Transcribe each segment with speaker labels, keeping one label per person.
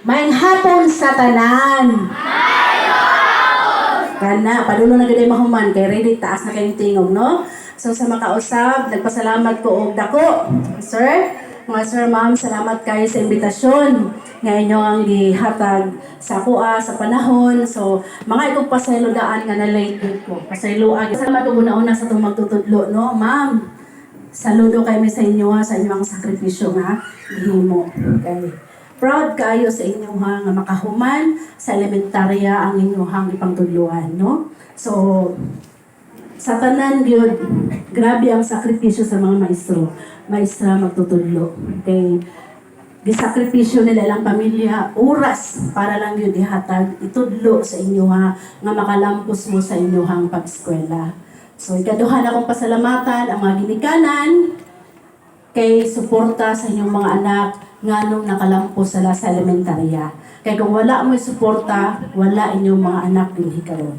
Speaker 1: Mayang hapon sa tanan. Kana, padulo na gid mahuman kay ready taas na kayong tingog, no? So sa makausap, nagpasalamat ko og dako. Sir, mga sir, ma'am, salamat kayo sa imbitasyon nga inyo ang gihatag sa kuha sa panahon. So, mga ikong pasaylo daan nga na late ko. Pasaylo ag. Salamat ko una-una sa itong magtutudlo, no? Ma'am, saludo kayo sa inyo ha, sa inyong sakripisyo ha. Gihimo. Okay. Proud kayo sa inyong nga makahuman sa elementarya ang inyong ipangtudluan, no? So, sa tanan gyud, grabe ang sakripisyo sa mga maestro. Maestra magtutudlo. Okay? Gisakripisyo nila ilang pamilya, oras para lang yun ihatag, itudlo sa inyo nga makalampos mo sa inyong pag-eskwela. So, ikaduhan akong pasalamatan ang mga ginikanan kay suporta sa inyong mga anak nganong nakalampos sila sa elementarya. Kaya kung wala mo suporta, wala inyong mga anak din karon.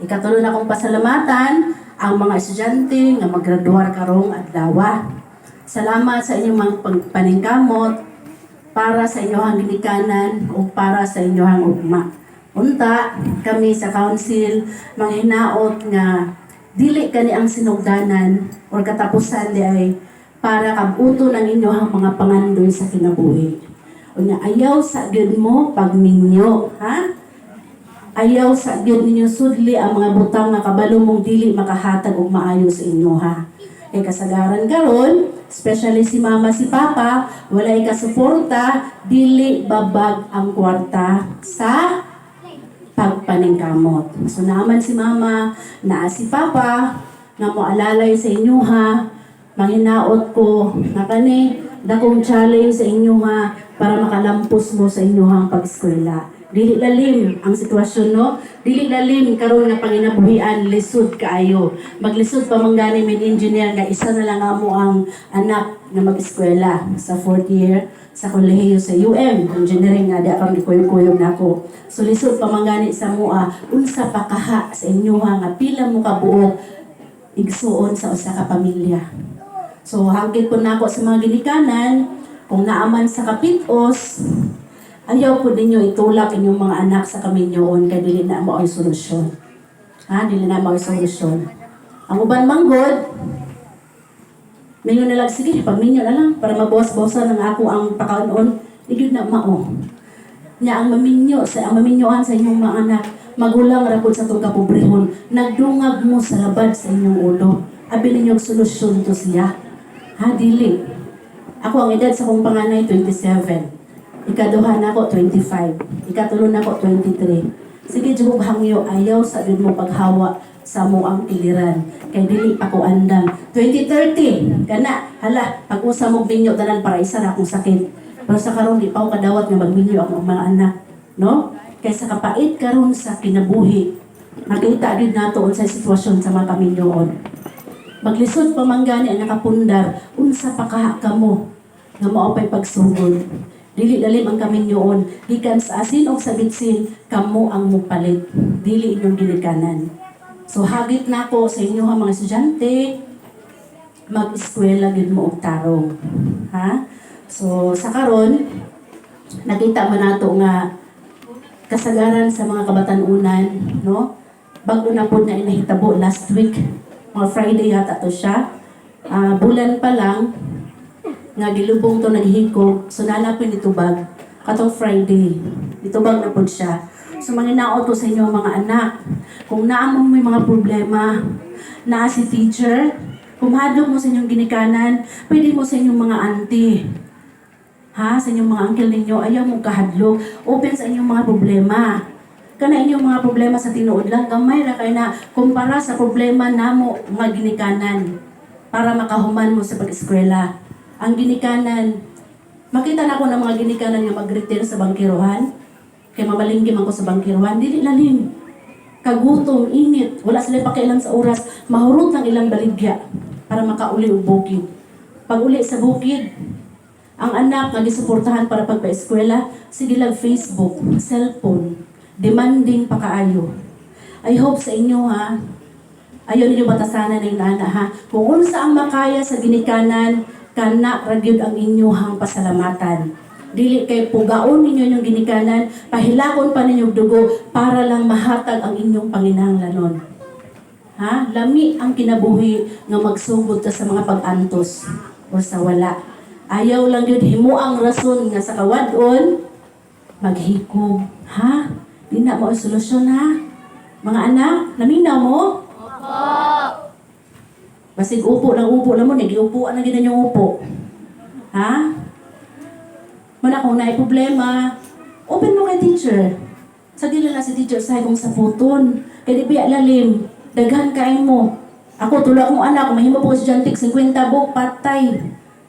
Speaker 1: Ikatuloy na akong pasalamatan ang mga estudyante nga maggraduar karong adlaw. Salamat sa inyong mga paningkamot para sa inyong ginikanan o para sa inyong ugma. Unta, kami sa council manghinaot nga dili kani ang sinugdanan o katapusan di ay para kabuto ng inyong mga pangandoy sa kinabuhi. Unya, ayaw sa gyud mo pagminyo, ha? Ayaw sa gyud ninyo sudli ang mga butang nga kabalo mong dili makahatag og maayo sa inyo, ha? Kay kasagaran karon, especially si mama, si papa, walay kasuporta, dili babag ang kwarta sa pagpaningkamot. So naman si mama, naa si papa, nga mo alalay sa inyo, ha? Manghinaot ko na kani dakong challenge sa inyo ha para makalampos mo sa inyong pag-eskwela. Dili lalim ang sitwasyon, no? Dili lalim karon nga panginabuhian, lisod kaayo. Maglisod pa man gani med engineer nga isa na lang amo ang anak nga mag-eskwela sa 4th year sa kolehiyo sa UM engineering nga di akong gikuyog-kuyog nako. So lisod pa man gani sa mua unsa pa kaha sa inyo nga pila mo ka buok igsuon sa usa ka pamilya. So, hangkit po na ako sa mga ginikanan, kung naaman sa kapitos, ayaw po ninyo itulak inyong mga anak sa kaminyoon kaya dili na mo ay solusyon. Ha? Dili na mo ay solusyon. Ang uban manggod, minyo na lang, sige, pagminyo na lang, para mabawas-bawasan ng ako ang pakaunon, hindi na mao. Nya ang maminyoan sa inyong mga anak, magulang rapod sa itong kapobrehon, nagdungag mo sa labad sa inyong ulo. Abi ninyong solusyon to siya. Ha, dili. Ako ang edad sa kong panganay, 27. Ikaduha na ako, 25. Ikatulo na ako, 23. Sige, jugog hangyo, ayaw sa din mo paghawa sa mo ang iliran. Kaya dili pa ko andam. 2030, kana, hala, pag-usa mo binyo, tanan para isa na akong sakit. Pero sa karon di pa ako kadawat nga magminyo akong mga anak. No? Kaya sa kapait karon sa kinabuhi, makita din nato sa sitwasyon sa mga kaminyoon. Maglisod pa man gani ang nakapundar, unsa pa kaha kamo nga mao pay pagsugod. Dili lalim ang kaminyoon, gikan sa asin o sa bitsin, kamo ang mupalit, dili inyong ginikanan. So hagit nako sa inyo mga estudyante, mag-eskwela gid mo og tarong. Ha? So sa karon, nakita man nato nga kasagaran sa mga kabatan-unan, no? Bago na po na inahitabo last week, mga Friday yata to siya. Bulan pa lang, nga gilubong to naghihikog, so nalapin itubag. Katong Friday, itubag na po siya. So manginaot ko sa inyo mga anak, kung naamong may mga problema, naa si teacher, kumhadlok mo sa inyong ginikanan, pwede mo sa inyong mga auntie. Ha? Sa inyong mga uncle ninyo, ayaw mong kahadlok, open sa inyong mga problema. Kana inyong mga problema sa tinuod lang, gamay ra kay na kumpara sa problema namo mga ginikanan para makahuman mo sa pag-eskwela. Ang ginikanan, makita na ako ng mga ginikanan nga mag-retire sa bangkiruhan, kay mamalinggi man ko sa bangkiruhan, dili lalim. Kagutom, init, wala sila pakialam sa oras, mahurot ng ilang baligya para makauli og bukid. Pag uli sa bukid, ang anak nga gisuportahan para pagpa-eskwela, sige lang Facebook, cellphone, demanding pa kaayo. I hope sa inyo ha, ayaw ninyo batasanan ng nana ha. Kung unsa ang makaya sa ginikanan, kana ragyod ang inyong pasalamatan. Dili kay pugaon ninyo yung ginikanan, pahilakon pa ninyo dugo para lang mahatag ang inyong panginahanglanon. Ha? Lami ang kinabuhi nga magsugod ka sa mga pag-antos o sa wala. Ayaw lang yun himo ang rason nga sa kawadon maghikob. Ha? Di na mo ang solusyon ha? Mga anak, naminaw mo? Basig upo lang mo, nagiupuan na ginan yung upo. Ha? Mana kung naay problema, open mo kay teacher. Sa dili na si teacher sa kung sa puton. Kaya di biya lalim, daghan kain mo. Ako tula kong anak, mahimo po si Jantik, 50 buk, patay.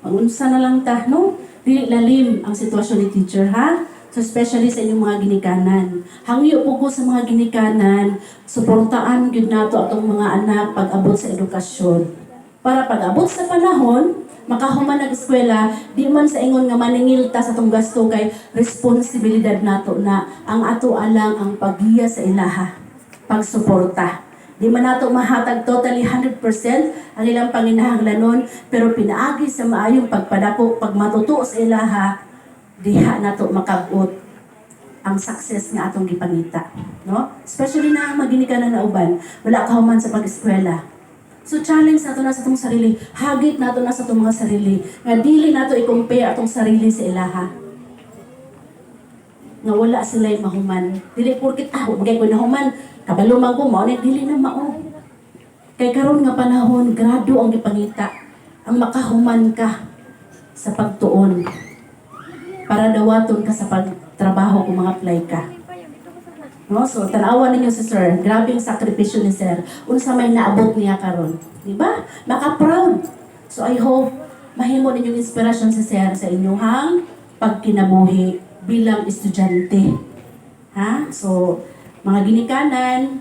Speaker 1: Mag-unsa na lang ta, no? Dili lalim ang sitwasyon ni teacher, ha? So especially sa inyong mga ginikanan. Hangyo po ko sa mga ginikanan, suportaan gyud nato atong mga anak pag-abot sa edukasyon. Para pag-abot sa panahon, makahuman nag-eskwela, di man sa ingon nga maningilta sa atong gasto kay responsibilidad nato na ang ato alang ang paggiya sa ilaha, pagsuporta. Di man nato mahatag totally 100% ang ilang panginahanglanon, pero pinaagi sa maayong pagpadako, pag matutuo sa ilaha, diha nato makabot ang success nga atong gipangita, no? Especially na ang maginikanan na uban, wala ka human sa pag-eskwela. So challenge nato na sa atong sarili, hagit nato na sa atong mga sarili, nga dili nato i-compare atong sarili sa ilaha. Nga wala sila'y mahuman. Dili porkit magay ko nahuman, kabalo man ko mao dili na mao. Kay karon nga panahon, grado ang gipangita, ang makahuman ka sa pagtuon. Para dawaton ka sa pagtrabaho kung mga apply ka. No? So, tanawan ninyo si Sir. Grabe yung sakripisyo ni Sir. Unsa may naabot niya karon, di ba? Maka-proud. So, I hope mahimo ninyong inspirasyon si Sir sa inyong pagkinabuhi bilang estudyante. Ha? So, mga ginikanan,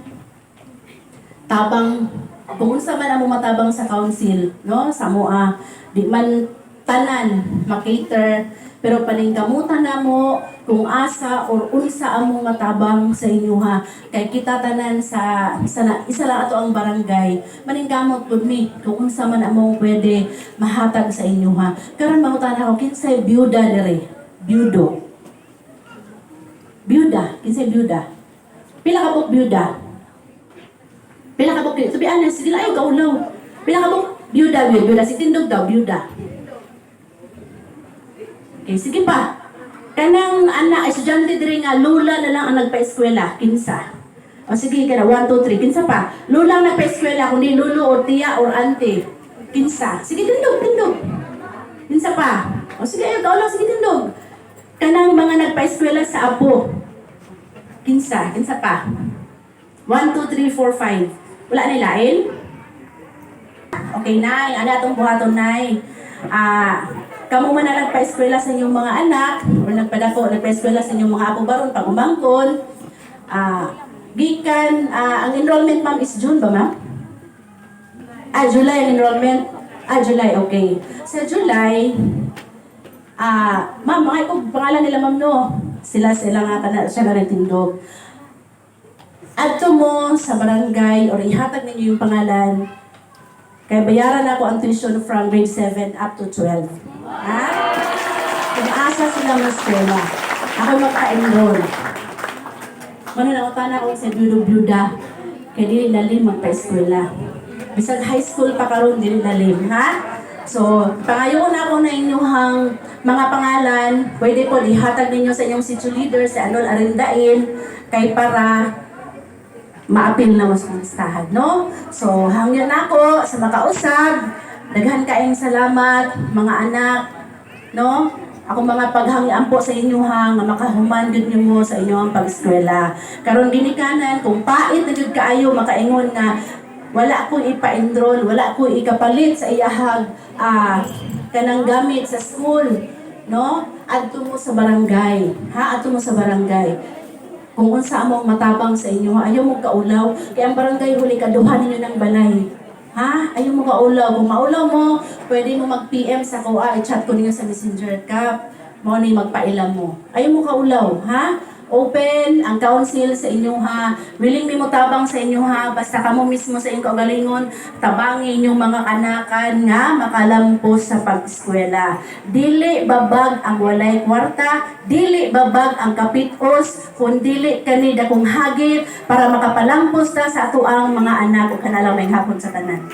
Speaker 1: tabang, kung unsa man ang matabang sa council, no? Sa mua, di man tanan, makater, pero paningkamutan na mo kung asa or unsa among matabang sa inyo ha. Kay kita tanan sa isa lang ato ang barangay. Maningkamot pud mi kung unsa man among pwede mahatag sa inyo ha. Karon mangutan ako kinsay byuda diri. Byudo. Byuda, kinsay byuda. Pila ka buk byuda? Pila ka buk? Sabi ana sige ayo kaulaw. Pila ka buk byuda si tindog daw byuda. Okay, sige pa. Kanang anak, estudyante diri nga, lula na lang ang nagpa-eskwela, kinsa. O sige, kana, 1, 2, 3, kinsa pa. Lula ang nagpa-eskwela, kundi lulo o tiya o ante. Kinsa. Sige, tindog. Kinsa pa. O sige, ayaw, kaulang, sige, tindog. Kanang mga nagpa-eskwela sa apo. Kinsa pa. 1, 2, 3, 4, 5. Wala na ilain? Okay, Nay. Ano atong buhaton, Nay? Kamu man na nagpa-eskwela sa inyong mga anak, o nagpa-eskwela sa inyong mga apo baron, pag umangkon, gikan, ang enrollment, ma'am, is June ba, ma'am? July ang enrollment. July, okay. Sa July, ma'am, mga ikog pangalan nila, ma'am, no? Sila nga, siya na nagtindog. Adto mo sa barangay, or ihatag ninyo yung pangalan, kaya bayaran ako ang tuition from grade 7 up to 12. Ha? Kung asa sila ng eskwela, ako maka-enroll. Manunautan ako sa byuda, kaya dili lalim magpa-eskwela. Bisag high school pa karon dili lalim, ha? So, pangayoon ako na inyong mga pangalan, pwede po ihatag ninyo sa inyong city leader, sa anol arindain, kay para maapil na mas listahan, no? So, hangyan ako sa makausap. Daghan kaayong salamat, mga anak, no? Ako mga paghangian po sa inyo nga makahuman gud nimo sa inyong pag-eskwela. Karon ginikanan kung pait na gud kaayo makaingon nga wala ko ipa-enroll, wala ko ikapalit sa iyahag kanang gamit sa school, no? Adto mo sa barangay, ha? Adto mo sa barangay. Kung unsa among matabang sa inyo, ayaw mo kaulaw, kaya ang barangay huli kaduhan ninyo ng balay. Ha? Ayaw mo kaulaw. Kung maulaw mo, pwede mo mag-PM sa kuha, i-chat ko ninyo sa messenger ka, mo ni magpailam mo. Ayaw mo kaulaw, ha? open ang council sa inyo ha. Willing mi mo tabang sa inyo ha. Basta kamo mismo sa inyong kaugalingon, tabangin inyong mga kanakan nga makalampos sa pag-eskwela. Dili babag ang walay kwarta, dili babag ang kapitos, kung dili kani dakong hagit para makapalampos ta sa ato ang mga anak o kanalang may hapon sa tanan.